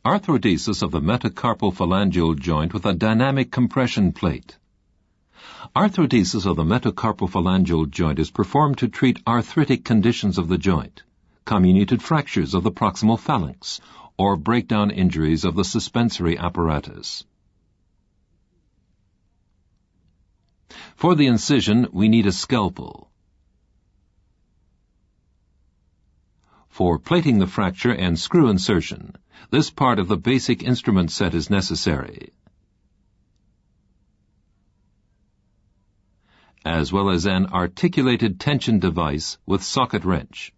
Arthrodesis of the metacarpal phalangeal joint with a dynamic compression plate. Arthrodesis of the metacarpal phalangeal joint is performed to treat arthritic conditions of the joint, comminuted fractures of the proximal phalanx, or breakdown injuries of the suspensory apparatus. For the incision, we need a scalpel. For plating the fracture and screw insertion, this part of the basic instrument set is necessary, as well as an articulated tension device with socket wrench.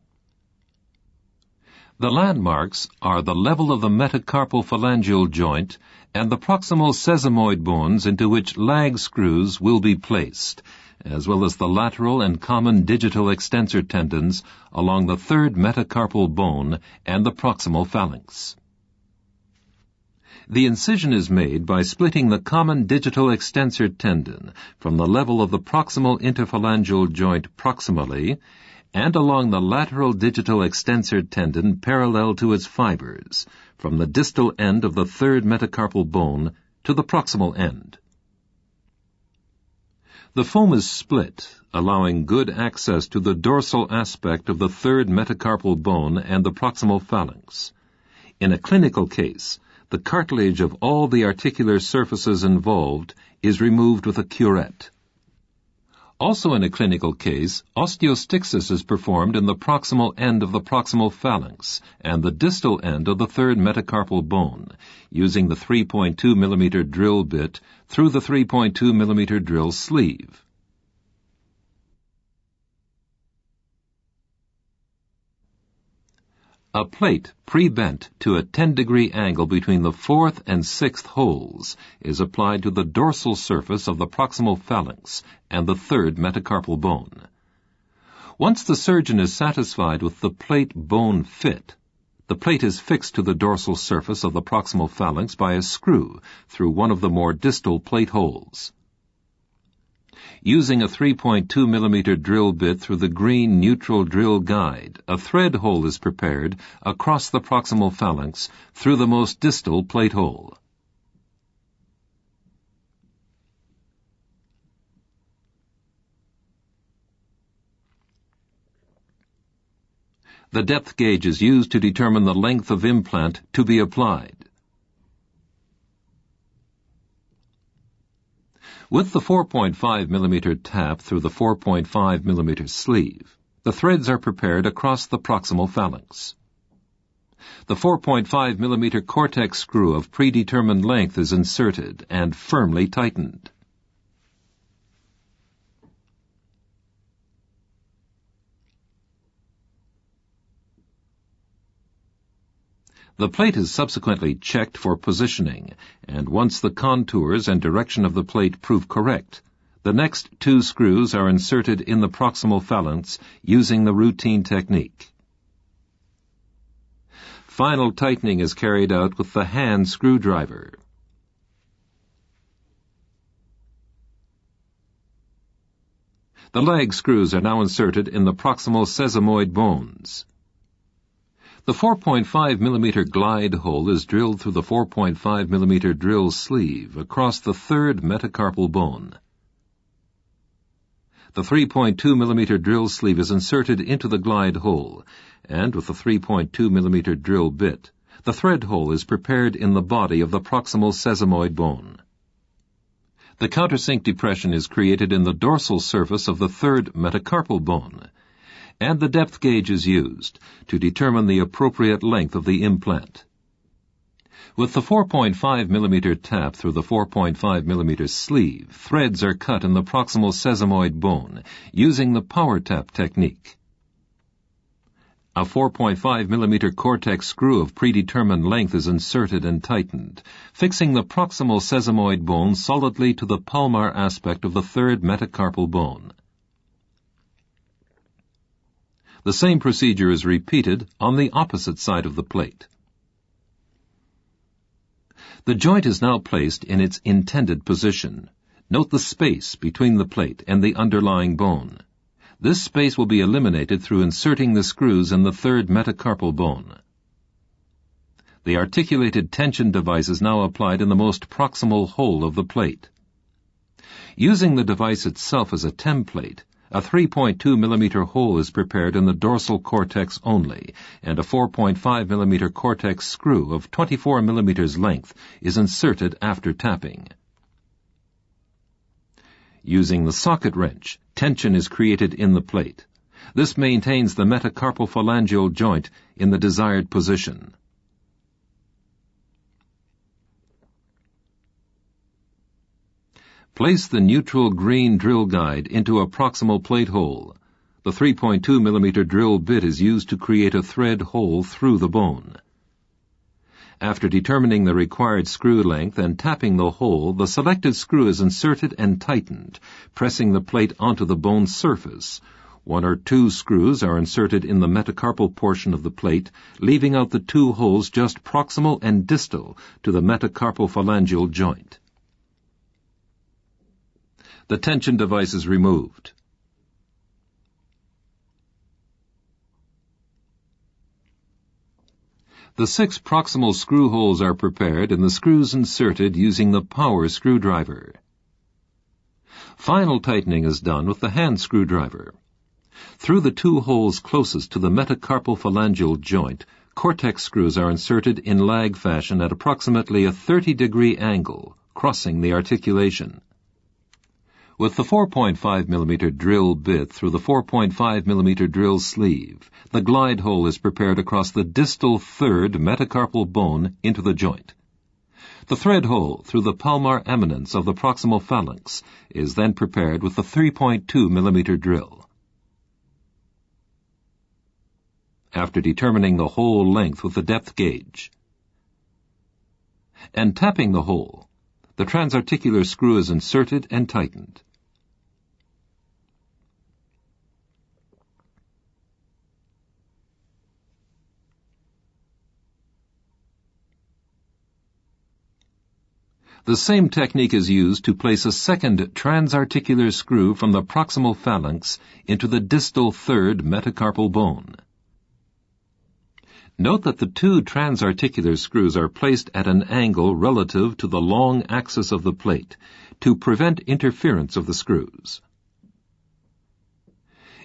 The landmarks are the level of the metacarpal phalangeal joint and the proximal sesamoid bones into which lag screws will be placed, as well as the lateral and common digital extensor tendons along the third metacarpal bone and the proximal phalanx. The incision is made by splitting the common digital extensor tendon from the level of the proximal interphalangeal joint proximally and along the lateral digital extensor tendon parallel to its fibers, from the distal end of the third metacarpal bone to the proximal end. The foam is split, allowing good access to the dorsal aspect of the third metacarpal bone and the proximal phalanx. In a clinical case, the cartilage of all the articular surfaces involved is removed with a curette. Also in a clinical case, osteostasis is performed in the proximal end of the proximal phalanx and the distal end of the third metacarpal bone, using the 3.2 mm drill bit through the 3.2 mm drill sleeve. A plate pre-bent to a 10-degree angle between the fourth and sixth holes is applied to the dorsal surface of the proximal phalanx and the third metacarpal bone. Once the surgeon is satisfied with the plate-bone fit, the plate is fixed to the dorsal surface of the proximal phalanx by a screw through one of the more distal plate holes. Using a 3.2 mm drill bit through the green neutral drill guide, a thread hole is prepared across the proximal phalanx through the most distal plate hole. The depth gauge is used to determine the length of implant to be applied. With the 4.5 mm tap through the 4.5 mm sleeve, the threads are prepared across the proximal phalanx. The 4.5 mm cortex screw of predetermined length is inserted and firmly tightened. The plate is subsequently checked for positioning, and once the contours and direction of the plate prove correct, the next two screws are inserted in the proximal phalanx using the routine technique. Final tightening is carried out with the hand screwdriver. The lag screws are now inserted in the proximal sesamoid bones. The 4.5 mm glide hole is drilled through the 4.5 mm drill sleeve across the third metacarpal bone. The 3.2 mm drill sleeve is inserted into the glide hole, and with the 3.2 mm drill bit, the thread hole is prepared in the body of the proximal sesamoid bone. The countersink depression is created in the dorsal surface of the third metacarpal bone, and the depth gauge is used to determine the appropriate length of the implant. With the 4.5 mm tap through the 4.5 mm sleeve, threads are cut in the proximal sesamoid bone using the power tap technique. A 4.5 mm cortex screw of predetermined length is inserted and tightened, fixing the proximal sesamoid bone solidly to the palmar aspect of the third metacarpal bone. The same procedure is repeated on the opposite side of the plate. The joint is now placed in its intended position. Note the space between the plate and the underlying bone. This space will be eliminated through inserting the screws in the third metacarpal bone. The articulated tension device is now applied in the most proximal hole of the plate. Using the device itself as a template, a 3.2 millimeter hole is prepared in the dorsal cortex only, and a 4.5 millimeter cortex screw of 24 millimeters length is inserted after tapping. Using the socket wrench, tension is created in the plate. This maintains the metacarpophalangeal joint in the desired position. Place the neutral green drill guide into a proximal plate hole. The 3.2 millimeter drill bit is used to create a thread hole through the bone. After determining the required screw length and tapping the hole, the selected screw is inserted and tightened, pressing the plate onto the bone surface. 1 or 2 screws are inserted in the metacarpal portion of the plate, leaving out the 2 holes just proximal and distal to the metacarpophalangeal joint. The tension device is removed. The 6 proximal screw holes are prepared and the screws inserted using the power screwdriver. Final tightening is done with the hand screwdriver. Through the 2 holes closest to the metacarpophalangeal joint, cortex screws are inserted in lag fashion at approximately a 30-degree angle, crossing the articulation. With the 4.5 millimeter drill bit through the 4.5 millimeter drill sleeve, the glide hole is prepared across the distal third metacarpal bone into the joint. The thread hole through the palmar eminence of the proximal phalanx is then prepared with the 3.2 millimeter drill. After determining the hole length with the depth gauge and tapping the hole, the transarticular screw is inserted and tightened. The same technique is used to place a second transarticular screw from the proximal phalanx into the distal third metacarpal bone. Note that the 2 transarticular screws are placed at an angle relative to the long axis of the plate to prevent interference of the screws.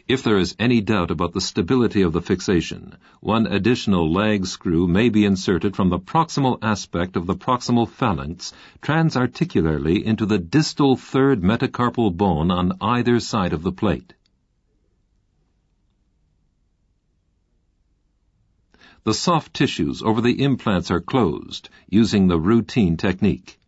If there is any doubt about the stability of the fixation, 1 additional lag screw may be inserted from the proximal aspect of the proximal phalanx transarticularly into the distal third metacarpal bone on either side of the plate. The soft tissues over the implants are closed using the routine technique.